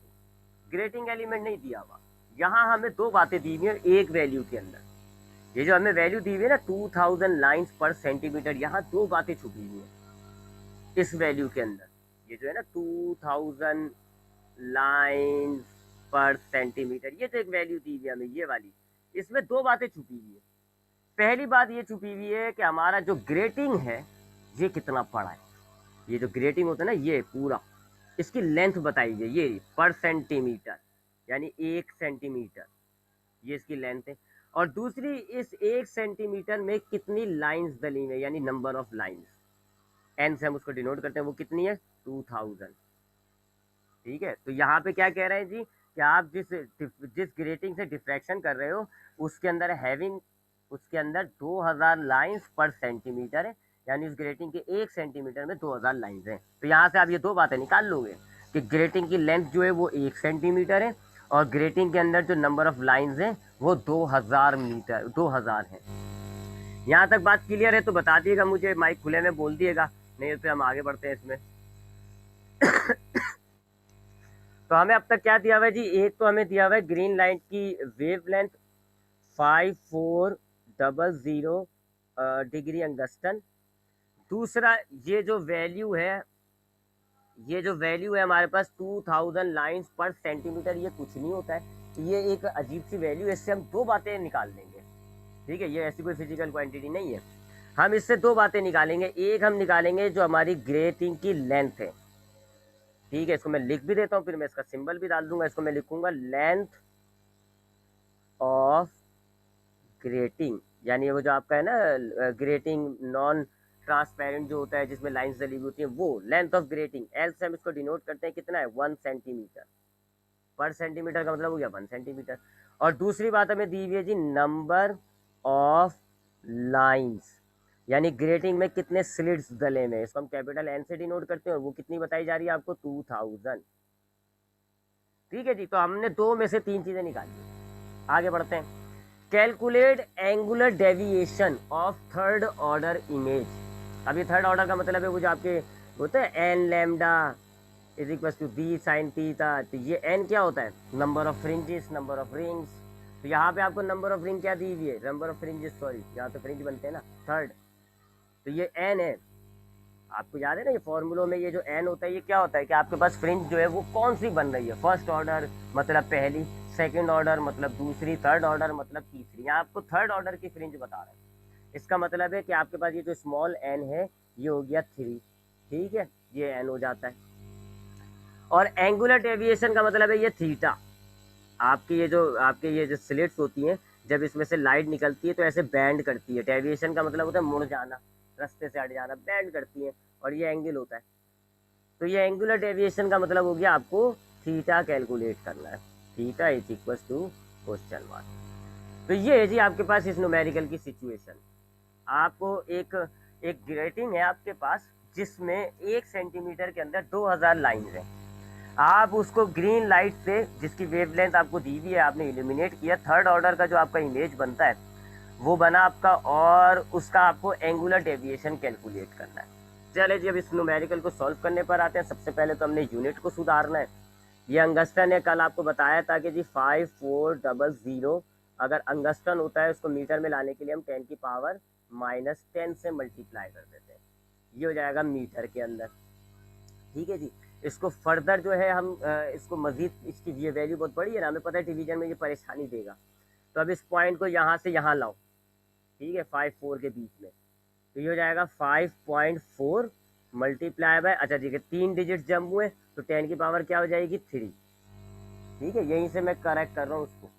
ग्रेटिंग एलिमेंट नहीं दिया हुआ, यहाँ हमें दो बातें दी हुई है एक वैल्यू के अंदर। ये जो हमें वैल्यू दी हुई है ना 2000 लाइंस पर सेंटीमीटर, यहाँ दो बातें छुपी हुई है इस वैल्यू के अंदर। ये जो है ना 2000 लाइंस पर सेंटीमीटर, ये जो एक वैल्यू दी हुई है हमें ये वाली, इसमें दो बातें छुपी हुई है। पहली बात ये छुपी हुई है कि हमारा जो ग्रेटिंग है ये कितना बड़ा है। ये जो ग्रेटिंग होता है ना ये पूरा, इसकी लेंथ बताई है ये पर सेंटीमीटर, यानी 1 सेंटीमीटर, ये इसकी लेंथ है। और दूसरी, इस 1 सेंटीमीटर में कितनी लाइंस डली हुई है, यानी नंबर ऑफ लाइंस, एन से हम उसको डिनोट करते हैं, वो कितनी है 2000, ठीक है। तो यहाँ पे क्या कह रहे हैं जी कि आप जिस ग्रेटिंग से डिफ्रैक्शन कर रहे हो उसके अंदर हैविंग, उसके अंदर 2000 लाइंस पर सेंटीमीटर है, यानी उस ग्रेटिंग के 1 सेंटीमीटर में 2000 लाइंस हैं। तो यहाँ से आप ये दो बातें निकाल लोगे कि ग्रेटिंग की लेंथ जो है वो 1 सेंटीमीटर है और ग्रेटिंग के अंदर जो नंबर ऑफ लाइंस हैं वो 2000 है। यहाँ तक बात क्लियर है तो बता दिएगा मुझे, माइक खुले में बोल दिएगा, नहीं तो हम आगे बढ़ते हैं इसमें। तो हमें अब तक क्या दिया हुआ है जी, एक तो हमें दिया हुआ है ग्रीन लाइट की वेव लेंथ 5400 डिग्री अंगस्टन। दूसरा ये जो वैल्यू है, ये जो वैल्यू है हमारे पास 2000 लाइंस पर सेंटीमीटर, ये कुछ नहीं होता है, ये एक अजीब सी वैल्यू है, इससे हम दो बातें निकाल लेंगे, ठीक है। ये ऐसी कोई फिजिकल क्वांटिटी नहीं है, हम इससे दो बातें निकालेंगे। एक हम निकालेंगे जो हमारी ग्रेटिंग की लेंथ है, ठीक है, इसको मैं लिख भी देता हूँ, फिर मैं इसका सिंबल भी डाल दूंगा, इसको मैं लिखूंगा लेंथ ऑफ ग्रेटिंग, यानी वो जो आपका है ना ग्रेटिंग नॉन ट्रांसपेरेंट जो होता है जिसमें लाइंस जली हुई होती है, वो लेंथ ऑफ ग्रेटिंग एल से हम इसको डिनोट करते हैं कितना है 1 सेंटीमीटर। पर सेंटीमीटर का मतलब हो गया 1 सेंटीमीटर। और दूसरी बात हमें दी हुई है जी नंबर ऑफ लाइंस, यानी ग्रेटिंग में कितने स्लिट्स डले में, इसको हम कैपिटल एन से डिनोट करते हैं और वो कितनी बताई जा रही है आपको 2000। ठीक है जी, तो हमने दो में से तीन चीजें निकाली। आगे बढ़ते हैं। Calculate angular deviation of third order image. अब ये थर्ड ऑर्डर का मतलब है वो जो आपके होते हैं n lambda is equal to b sine theta. तो ये एन क्या होता है, number of fringes, number of rings. तो यहाँ पे आपको नंबर ऑफ रिंग क्या दी हुई है, नंबर ऑफ फ्रिंजेस, सॉरी यहाँ तो फ्रिंज बनते हैं ना थर्ड, तो ये एन है। आपको याद है ना ये फॉर्मूलों में ये जो एन होता है ये क्या होता है कि आपके पास फ्रिंज जो है वो कौन सी बन रही है, फर्स्ट ऑर्डर मतलब पहली, सेकंड ऑर्डर मतलब दूसरी, थर्ड ऑर्डर मतलब तीसरी। यहाँ आपको थर्ड ऑर्डर की फ्रिंज बता रहे हैं। इसका मतलब है कि आपके पास ये जो स्मॉल एन है ये हो गया 3, ठीक है, ये एन हो जाता है। और एंगुलर डेविएशन का मतलब है ये थीटा। आपके ये जो स्लिट्स होती हैं जब इसमें से लाइट निकलती है तो ऐसे बैंड करती है। डेविएशन का मतलब होता है मुड़ जाना, रास्ते से हट जाना, बैंड करती है, और ये एंगल होता है। तो ये एंगुलर डेविएशन का मतलब हो गया आपको थीटा कैलकुलेट करना है। Theta is equal to question mark. तो ये है जी आपके पास इस न्यूमेरिकल की सिचुएशन। आपको एक ग्रेटिंग है आपके पास जिसमें 1 सेंटीमीटर के अंदर 2000 लाइन्स हैं। आप उसको ग्रीन लाइट से जिसकी वेवलेंथ आपको दी हुई है आपने इल्यूमिनेट किया, थर्ड ऑर्डर का जो आपका इमेज बनता है वो बना आपका, और उसका आपको एंगुलर डेविएशन कैलकुलेट करना है। चले जी अब इस न्यूमेरिकल को सॉल्व करने पर आते हैं। सबसे पहले तो हमने यूनिट को सुधारना है। ये अंगस्टन है, कल आपको बताया था कि जी 5400, अगर अंगस्टन होता है उसको मीटर में लाने के लिए हम 10 की पावर -10 से मल्टीप्लाई कर देते हैं, ये हो जाएगा मीटर के अंदर। ठीक है जी, इसको फर्दर जो है हम इसको मजीद, इसकी ये वैल्यू बहुत बड़ी है ना, हमें पता है डिवीजन में ये परेशानी देगा। तो अब इस पॉइंट को यहाँ से यहाँ लाओ, ठीक है, 5-4 के बीच में, तो ये हो जाएगा 5.4 मल्टीप्लाई बाय, अच्छा ठीक है 3 डिजिट जंप हुए तो 10 की पावर क्या हो जाएगी 3। ठीक है, यहीं से मैं करेक्ट कर रहा हूँ उसको।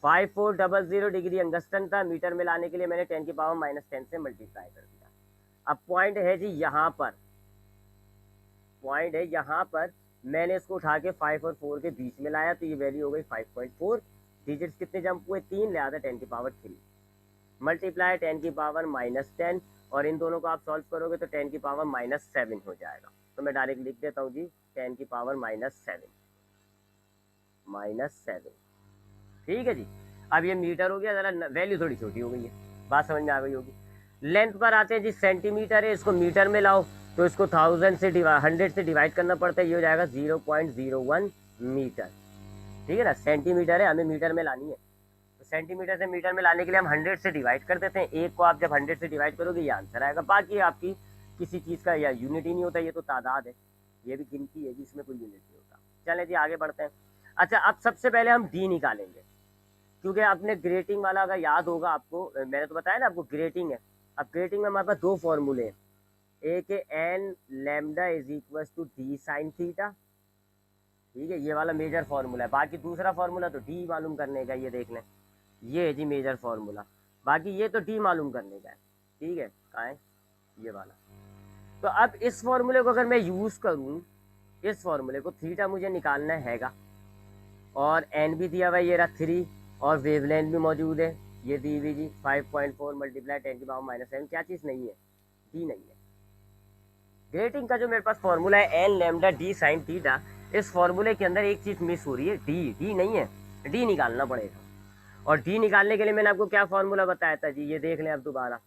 5400 डिग्री अंगस्टन था, मीटर में लाने के लिए मैंने 10 की पावर -10 से मल्टीप्लाई कर दिया। अब पॉइंट है जी यहाँ पर, पॉइंट है यहाँ पर, मैंने इसको उठा के 5 और 4 के बीच में लाया तो ये वैल्यू हो गई 5.4। डिजिट्स कितने जंप हुए 3, लिहाजा 10 की पावर 3 मल्टीप्लाई 10 की पावर -10, और इन दोनों को आप सॉल्व करोगे तो 10 की पावर -7 हो जाएगा। तो मैं डायरेक्ट लिख देता हूँ जी 10 की पावर -7। ठीक है जी, अब ये मीटर हो गया, जरा वैल्यू थोड़ी छोटी हो गई है, बात समझ में आ गई होगी। लेंथ पर आते हैं जी, सेंटीमीटर है, इसको मीटर में लाओ तो इसको 100 से डिवाइड करना पड़ता है, ये हो जाएगा 0.01 मीटर। ठीक है ना, सेंटीमीटर है, हमें मीटर में लानी है, तो सेंटीमीटर से मीटर में लाने के लिए हम 100 से डिवाइड कर देते हैं। एक को आप जब 100 से डिवाइड करोगे ये आंसर आएगा। बाकी आपकी किसी चीज़ का या यूनिट ही नहीं होता, ये तो तादाद है, ये भी गिनती है जी, इसमें कोई यूनिट नहीं होता। चलें जी आगे बढ़ते हैं। अच्छा, अब सबसे पहले हम डी निकालेंगे, क्योंकि आपने ग्रेटिंग वाला अगर याद होगा आपको, मैंने तो बताया ना आपको ग्रेटिंग है। अब ग्रेटिंग में हमारे पास दो फॉर्मूले हैं, एक है n lambda is equal to d sine theta, ठीक है, ये वाला मेजर फार्मूला है। बाकी दूसरा फार्मूला तो डी मालूम करने का, ये देख लें, ये है जी मेजर फार्मूला। बाकी ये तो डी मालूम करने का है, ठीक है, कहाँ है ये वाला। तो अब इस फार्मूले को अगर मैं यूज़ करूँ, इस फार्मूले को, थीटा मुझे निकालना हैगा, और एन भी दिया हुआ है ये रहा 3, और वेवलेंथ भी मौजूद है, ये दी हुई जी 5.4 मल्टीप्लाई 10 की पावर -7, क्या चीज़ नहीं है, डी नहीं है। ग्रेटिंग का जो मेरे पास फॉर्मूला है n lambda d sine theta, इस फॉर्मूले के अंदर एक चीज़ मिस हो रही है, डी नहीं है, डी निकालना पड़ेगा। और डी निकालने के लिए मैंने आपको क्या फॉर्मूला बताया था जी, ये देख लें अब दोबारा,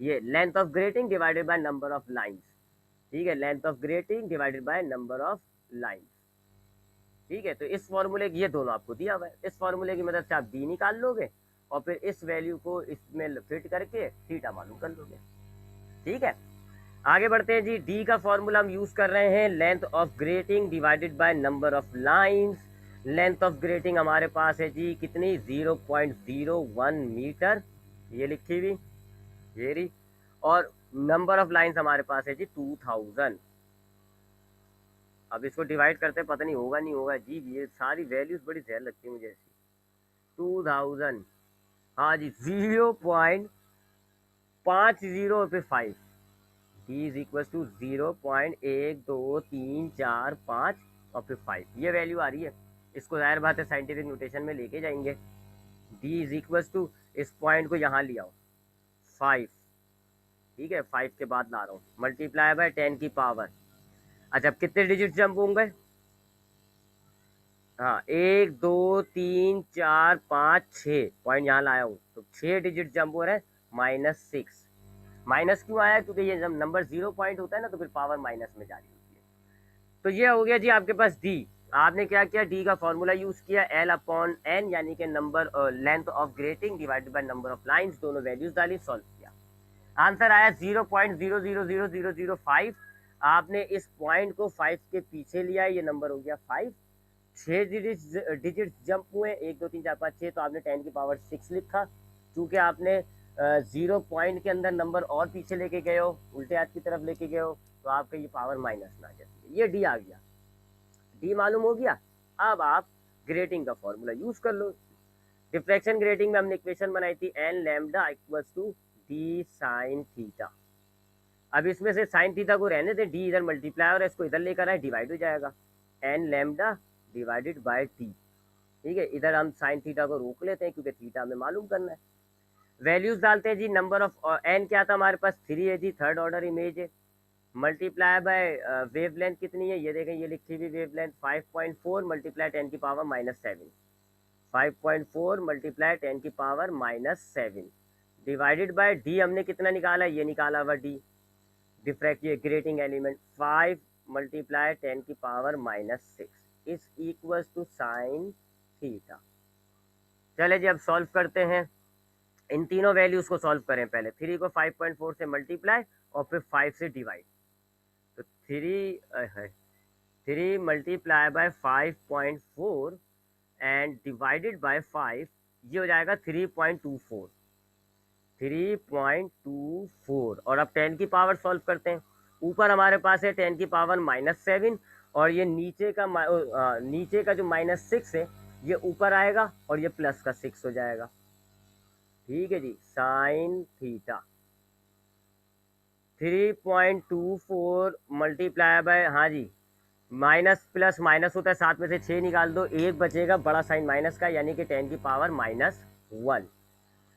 ये length of grating divided by number of lines. ठीक है, length of grating divided by number of lines. ठीक है, तो इस फॉर्मूले की, ये दोनों आपको दिया हुआ है, इस फॉर्मूले की मदद से आप डी निकाल लोगे और फिर इस वैल्यू को इसमें फिट करके थीटा मालूम कर लोगे। ठीक है, आगे बढ़ते हैं जी। डी का फॉर्मूला हम यूज कर रहे हैं length of grating divided by number of lines. Length of grating हमारे पास है जी कितनी, 0.01 मीटर, ये लिखी हुई, ये रही, और नंबर ऑफ लाइंस हमारे पास है जी 2000। अब इसको डिवाइड करते हैं, पता नहीं होगा नहीं होगा जी, ये सारी वैल्यूज बड़ी जहर लगती है मुझे ऐसी। 2000 हाँ जी 0.50 पे 5, डी इज इक्वल टू 0.1234 और फिर 5, ये वैल्यू आ रही है। इसको जाहिर बात है साइंटिफिक नोटेशन में लेके जाएंगे। डी इज इक्वल टू, इस पॉइंट को यहाँ लिया हो 5, ठीक है 5 के बाद ला रहा हूँ मल्टीप्लाई बाय 10 की पावर। अच्छा अब कितने डिजिट जंप होंगे? हाँ 1 2 3 4 5 6 पॉइंट यहाँ लाया हूँ, तो 6 डिजिट जंप हो रहे हैं -6। माइनस क्यों आया? क्योंकि ये जब नंबर 0 पॉइंट होता है ना तो फिर पावर माइनस में जारी होती है। तो ये हो गया जी आपके पास डी। आपने क्या किया, डी का फॉर्मूला यूज किया, एल अपॉन एन यानी कि number length of grating divided by number of lines, दोनों वैल्यूज डाली, सॉल्व किया। आंसर आया 0.000005। आपने इस पॉइंट को 5 के पीछे लिया, ये नंबर हो गया 5। 6 डिजिट जंप हुए, 1 2 3 4 5 6, तो आपने 10 की पावर 6 लिखा। क्योंकि आपने 0 पॉइंट के अंदर नंबर और पीछे लेके गए हो, उल्टे हाथ की तरफ लेके गए हो, तो आपका ये पावर माइनस में आ जाती है। ये डी आ गया, डी मालूम हो गया। अब आप ग्रेटिंग का फॉर्मूला यूज कर लो। डिफ्रैक्शन ग्रेटिंग में हमने इक्वेशन बनाई थी n lambda equals to d sine theta. अब इसमें से साइन थीटा को रहने दें, डी इधर मल्टीप्लाई और इसको इधर लेकर आए, डिवाइड हो जाएगा n lambda divided by t. ठीक है, इधर हम साइन थीटा को रोक लेते हैं क्योंकि थीटा हमें मालूम करना है। वैल्यूज डालते हैं जी, नंबर ऑफ एन क्या था हमारे पास 3 है जी, थर्ड ऑर्डर इमेज है, मल्टीप्लाई बाय वेवलेंथ कितनी है, ये देखें ये लिखी हुई वेवलेंथ 5.4 मल्टीप्लाई 10 की पावर -7, 5.4 मल्टीप्लाई 10 की पावर -7 डिवाइडेड बाय डी हमने कितना निकाला, ये निकाला हुआ डी डिफ्रैक्ट ये ग्रेटिंग एलिमेंट 5 मल्टीप्लाई 10 की power -6 is equal to sine theta. चले जी अब सॉल्व करते हैं, इन तीनों वैल्यूज को सॉल्व करें। पहले 3 को 5.4 से मल्टीप्लाई और फिर 5 से डिवाइड, तो 3 multiply by 5.4 and divided by 5, ये हो जाएगा 3.24। और अब 10 की पावर सॉल्व करते हैं। ऊपर हमारे पास है 10 की पावर -7 और ये नीचे का जो -6 है ये ऊपर आएगा और ये प्लस का 6 हो जाएगा। ठीक है जी, साइन थीटा 3.24 मल्टीप्लाई बाय, हाँ जी माइनस प्लस माइनस होता है, 7 में से 6 निकाल दो, 1 बचेगा बड़ा साइन माइनस का, यानी कि 10 की पावर -1।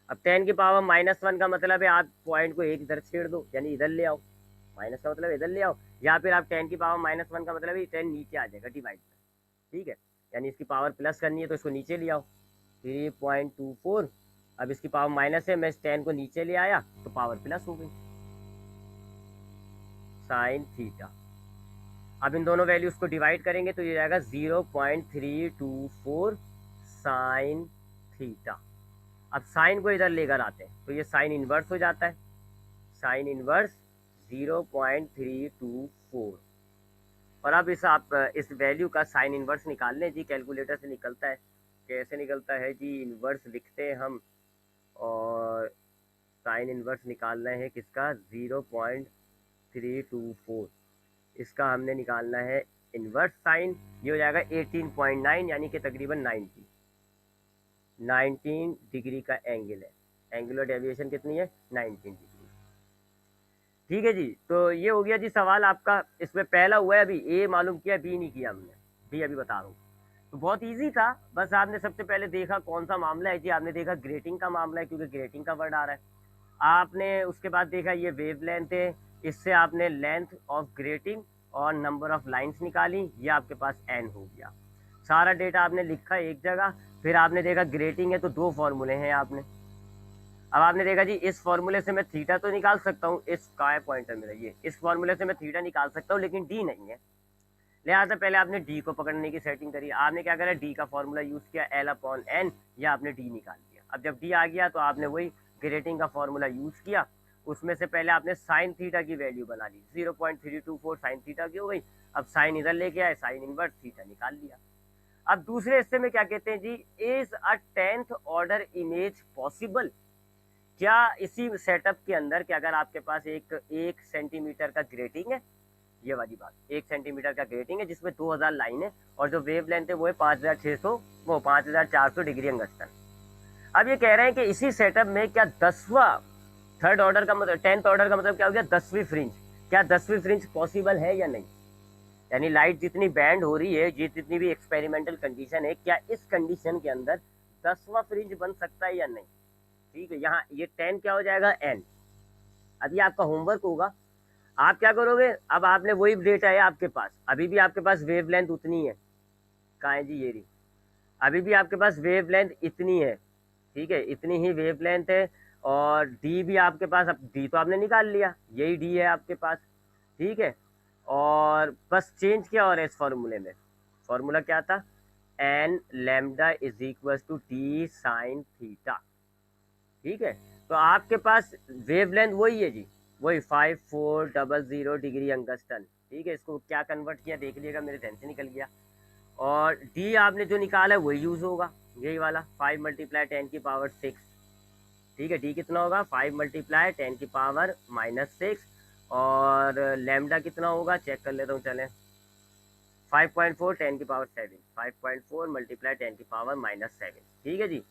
अब 10 की पावर -1 का मतलब है आप पॉइंट को एक इधर छेड़ दो, यानी इधर ले आओ, माइनस का मतलब इधर ले आओ, या फिर आप 10 की पावर -1 का मतलब है 10 नीचे आ जाएगा डिवाइड में। ठीक है, यानी इसकी पावर प्लस करनी है तो इसको नीचे ले आओ 3.24। अब इसकी पावर माइनस है, मैं इस 10 को नीचे ले आया तो पावर प्लस हो गई, साइन थीटा। अब इन दोनों वैल्यूज को डिवाइड करेंगे तो ये जाएगा 0.324 साइन थीटा। अब साइन को इधर लेकर आते हैं तो ये साइन इनवर्स हो जाता है, साइन इनवर्स 0.324। और अब इस वैल्यू का साइन इनवर्स निकाल लें जी, कैलकुलेटर से निकलता है। कैसे निकलता है जी, इनवर्स लिखते हैं हम और साइन इनवर्स निकालना है किसका, 0.324, इसका हमने निकालना है इनवर्स साइन, ये हो जाएगा 18.9 यानी कि तकरीबन 19 डिग्री का एंगल है। एंगुलर डेविएशन कितनी है, 19 डिग्री। ठीक है जी, तो ये हो गया जी सवाल आपका। इसमें पहला हुआ है, अभी ए मालूम किया, बी नहीं किया हमने, बी अभी बता रहा हूँ। तो बहुत इजी था, बस आपने सबसे पहले देखा कौन सा मामला है जी, आपने देखा ग्रेटिंग का मामला है क्योंकि ग्रेटिंग का वर्ड आ रहा है। आपने उसके बाद देखा ये वेव लेंथ है, इससे आपने लेंथ ऑफ ग्रेटिंग और नंबर ऑफ लाइंस निकाली, ये आपके पास एन हो गया। सारा डेटा आपने लिखा एक जगह, फिर आपने देखा ग्रेटिंग है तो 2 फॉर्मूले हैं आपने। अब आपने देखा जी इस फॉर्मूले से मैं थीटा तो निकाल सकता हूँ, इस काय पॉइंटर मेरा ये, इस फॉर्मूले से मैं थीटा निकाल सकता हूँ लेकिन डी नहीं है, लिहाजा पहले आपने डी को पकड़ने की सेटिंग करी। आपने क्या करा, डी का फॉर्मूला यूज किया एल अपॉन एन, या आपने डी निकाल लिया। अब जब डी आ गया तो आपने वही ग्रेटिंग का फॉर्मूला यूज किया, उसमें से पहले आपने साइन थीटा की वैल्यू बना ली, 0.324 साइन थीटा की हो गई। अब साइन इधर लेके आए, साइन इनवर्स थीटा निकाल लिया। अब दूसरे हिस्से में क्या कहते हैं जी, is a 10th order image possible. क्या इसी सेटअप के अंदर कि अगर आपके पास एक सेंटीमीटर का ग्रेटिंग है, ये वाली बात, 1 सेंटीमीटर का ग्रेटिंग है जिसमें 2000 लाइन है और जो वेव लेंथ है वो है 5400 डिग्री अंगस्टन। अब ये कह रहे हैं कि इसी सेटअप में क्या 10वां थर्ड ऑर्डर का मतलब 10th ऑर्डर का मतलब क्या हो गया 10वीं फ्रिंज, क्या 10वीं फ्रिंज पॉसिबल है या नहीं। यानी लाइट जितनी बैंड हो रही है, जितनी भी एक्सपेरिमेंटल कंडीशन है, क्या इस कंडीशन के अंदर 10वां फ्रिंज बन सकता है या नहीं। ठीक है, यहाँ ये 10 क्या हो जाएगा n। अभी आपका होमवर्क होगा, आप क्या करोगे, अब आपने वही डेटा है आपके पास, अभी भी आपके पास वेवलेंथ उतनी है, कहाँ है जी ये रही, अभी भी आपके पास वेवलेंथ इतनी है, ठीक है, इतनी ही वेवलेंथ है। और डी भी आपके पास, अब डी तो आपने निकाल लिया, यही डी है आपके पास, ठीक है। और बस चेंज क्या हो रहा है इस फॉर्मूले में, फॉर्मूला क्या था, n lambda is equal to d sine theta, ठीक है। तो आपके पास वेवलेंथ वही है जी, वही 5400 डिग्री अंगस्टन, ठीक है। इसको क्या कन्वर्ट किया देख लीजिएगा, मेरे ध्यान से निकल गया। और डी आपने जो निकाला है वही यूज होगा, यही वाला 5 × 10⁻⁶, ठीक है। डी कितना होगा 5 × 10⁻⁻⁶, और लैम्डा कितना होगा चेक कर लेता हूँ, चलें 5.4 10⁻⁷, 5.4 × 10⁻⁻⁷, ठीक है जी।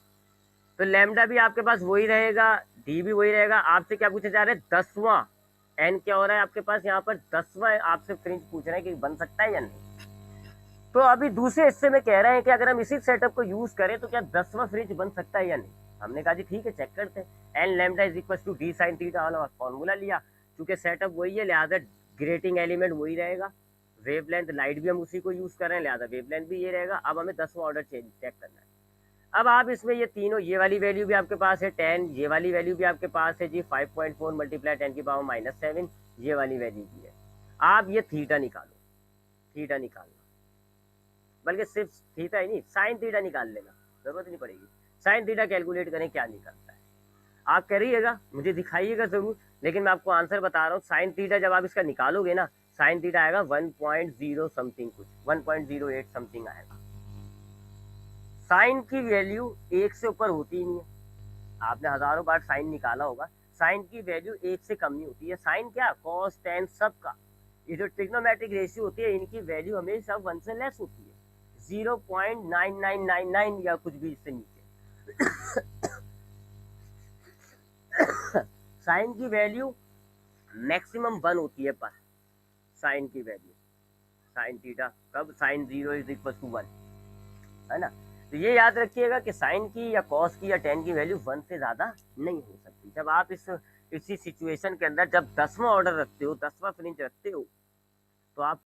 तो लैम्डा भी आपके पास वही रहेगा, डी भी वही रहेगा। आपसे क्या पूछा जा रहा है 10वां, एन क्या हो रहा है आपके पास यहाँ पर 10वां आपसे फ्रिंज पूछ रहे हैं कि बन सकता है या नहीं। तो अभी दूसरे हिस्से में कह रहे हैं कि अगर हम इसी सेटअप को यूज करें तो क्या 10वां फ्रिंज बन सकता है या नहीं। हमने कहा जी ठीक है चेक करते हैं, n lambda is equal to d sine theta वाला फॉर्मूला लिया, क्योंकि सेटअप वही है लिहाजा ग्रेटिंग एलिमेंट वही रहेगा, वेवलेंथ लाइट भी हम उसी को यूज कर रहे हैं लिहाजा वेवलेंथ भी ये रहेगा। अब हमें 10वां ऑर्डर चेक करना है। अब आप इसमें ये तीनों, ये वाली वैल्यू भी आपके पास है 10, ये वाली वैल्यू भी आपके पास है जी 5.4 × 10⁻⁻⁷, ये वाली वैल्यू भी है। आप ये थीटा निकालो, थीटा निकालना, बल्कि सिर्फ थीटा ही नहीं साइन थीटा निकाल लेना, जरूरत नहीं पड़ेगी। साइन थीटा कैलकुलेट करें क्या निकलता है, आप करिएगा मुझे दिखाइएगा जरूर, लेकिन मैं आपको आंसर बता रहा हूँ। साइन थीटा जब आप इसका निकालोगे ना, साइन थीटा आएगा 1.0 समथिंग, कुछ 1.08 समथिंग आएगा। साइन की वैल्यू 1 से ऊपर होती ही नहीं है, आपने हजारों बार साइन निकाला होगा, साइन की वैल्यू 1 से कम नहीं होती है। साइन क्या, कॉस टेन सब का, ये जो ट्रिग्नोमेट्रिक रेशियो होती है इनकी वैल्यू हमेशा 1 से लेस होती है, 0.9999 या कुछ भी इससे नीचे। साइन की वैल्यू मैक्सिमम 1 होती है, पर साइन की वैल्यू, साइन थीटा कब, साइन 0 इज इक्वल टू 1, है ना। तो ये याद रखिएगा कि साइन की या कॉस की या टेन की वैल्यू 1 से ज़्यादा नहीं हो सकती। जब आप इसी सिचुएशन के अंदर जब 10वां ऑर्डर रखते हो, 10वां फ्रिंज रखते हो, तो आप